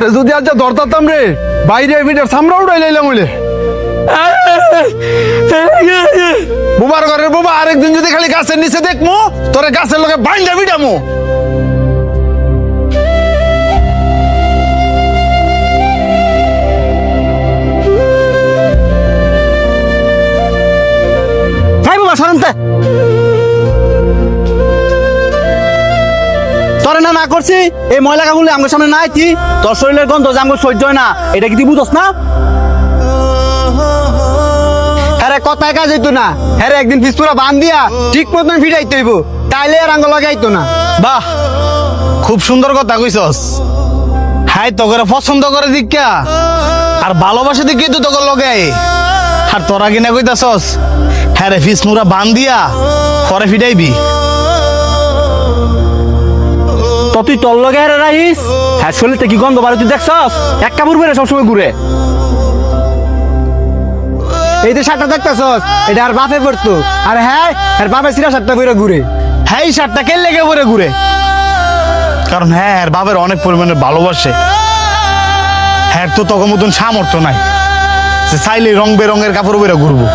তোরে যদি আজ ধরতাম রে বাইরে ভিটার সামরা উড়াই লাইলাম হইলে বুবার ঘরের বাবা আরেকদিন যদি খালি গাছের নিচে দেখমু তোরে গাছের লগে বাইন্দা ভিটামু ভাই বাবা সরন্তে তোরে না করছি এই ময়লা কাগুলি আমার সামনে না আইতি তোর শরীরের গন্ধ যে আমার সহ্য হয় না এটা কি তুই বুঝস না হ্যাঁ কথায় কাজ হইতো না হ্যাঁ একদিন ফিসপুরা বান দিয়া ঠিক মতন ফিরাইতে হইব তাইলে আর আঙ্গ লাগাইতো না। বাহ খুব সুন্দর কথা কইছস। হাই তোকে পছন্দ করে দিকা আর ভালোবাসা দিকে তো তোকে লগে আর তোরা কিনা কইতাছস হ্যাঁ রে ফিস মুরা বান দিয়া পরে ফিটাইবি তো তুই তোর লগে আর রাইস হ্যাঁ শরীরতে কি গন্ধ বাড়ি তুই দেখছস এক কাপড় পরে সবসময় ঘুরে এই যে শার্টটা দেখতেছস এটা আর বাপে পড়তো আর হ্যাঁ আর বাপে সিরা শার্টটা পরে ঘুরে হ্যাঁ এই শার্টটা কে লেগে পরে ঘুরে কারণ হ্যাঁ আর বাবার অনেক পরিমাণে ভালোবাসে হ্যাঁ তো তখন মতন সামর্থ্য নাই সে চাইলে রং বেরঙের কাপড় পরে ঘুরবো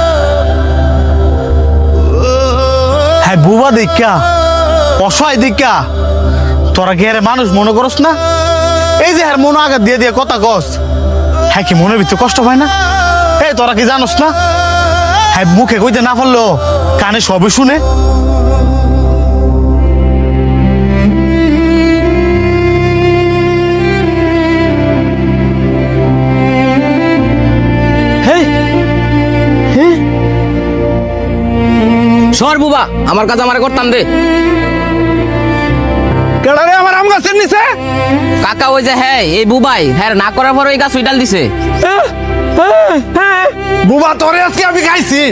হ্যাঁ বুবা দেখা অসহায় দেখা তোরা কি আরে মানুষ মনে করস না এই যে হ্যাঁ মনে আঘাত দিয়ে দিয়ে কথা কস হ্যাঁ কি মনের ভিতরে কষ্ট হয় না এই তোরা কি জানোস না হ্যাঁ মুখে কইতে না পারলো কানে সবই শুনে সর বুবা আমার কাছে আমার করতাম দে কেডা রে আমার আম গাছের নিচে কাকা ওই যে হ্যাঁ এই বুবাই হ্যাঁ না করার পর ওই গাছ উইটাল দিছে বুবা তোরে আজকে আমি খাইছি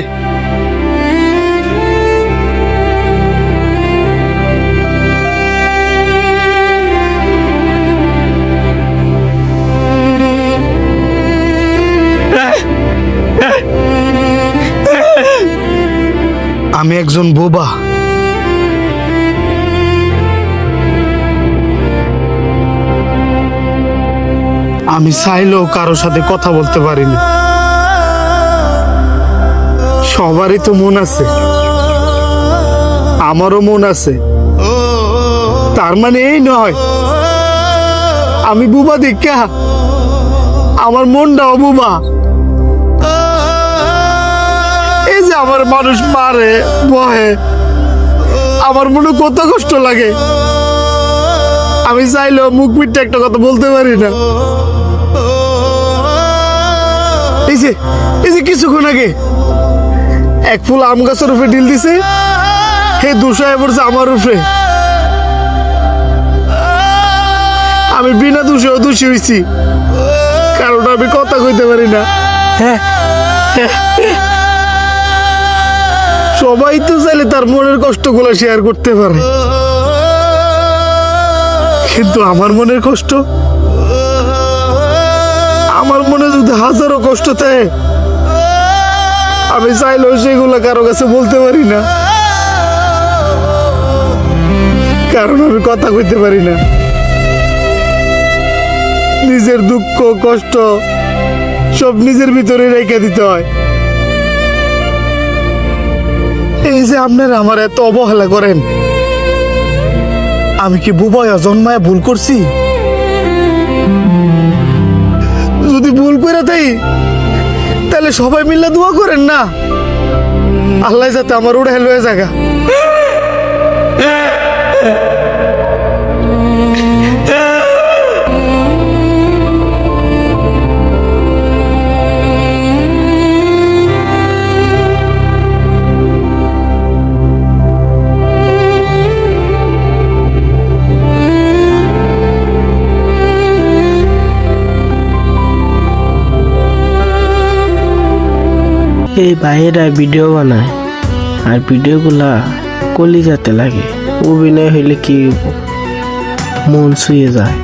আমি একজন বোবা আমি চাইলেও কারোর সাথে কথা বলতে পারি না সবারই তো মন আছে আমারও মন আছে তার মানে এই নয় আমি বুবা দেখা আমার মনটাও বুবা এই যে আমার মানুষ মারে বহে আমার মনে কত কষ্ট লাগে আমি চাইলেও মুখ মিটটা একটা কথা বলতে পারি না এই যে কিছুক্ষণ আগে এক ফুল আম গাছের উপরে ঢিল দিছে হে দুশায় পড়ছে আমার উপরে আমি বিনা দোষেও দোষী হয়েছি কারণ আমি কথা কইতে পারি না সবাই তো চাইলে তার মনের কষ্টগুলো শেয়ার করতে পারে কিন্তু আমার মনের কষ্ট আমার মনে যদি হাজারো কষ্ট থাকে আমি চাইলেও সেগুলো কারো কাছে বলতে পারি না কারণ আমি কথা কইতে পারি না নিজের দুঃখ কষ্ট সব নিজের ভিতরে রেখে দিতে হয় এই যে আপনারা আমার এত অবহেলা করেন আমি কি বুবাইয়া জন্মায় ভুল করছি যদি ভুল করে দেই তাহলে সবাই মিলে দোয়া করেন না আল্লাহ যাতে আমার উড়ে হেল হয়ে জায়গা এই ভাইয়েরা ভিডিও বানায় আর ভিডিওগুলা কলিজাতে লাগে অভিনয় হইলে কি মন ছুঁয়ে যায়।